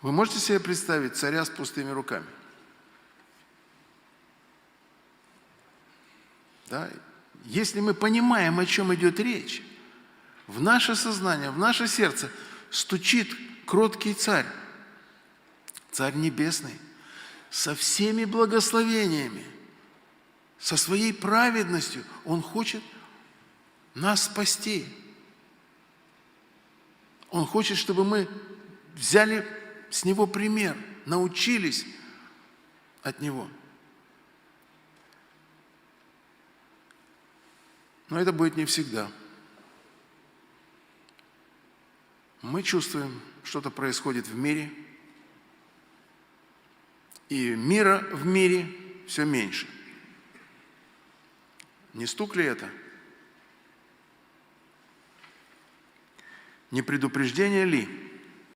Вы можете себе представить царя с пустыми руками? Да? Если мы понимаем, о чем идет речь, в наше сознание, в наше сердце стучит кроткий царь, Царь Небесный, со всеми благословениями, со своей праведностью. Он хочет нас спасти. Он хочет, чтобы мы взяли с Него пример, научились от Него. Но это будет не всегда. Мы чувствуем, что-то происходит в мире, и мира в мире все меньше. Не стук ли это? Не предупреждение ли?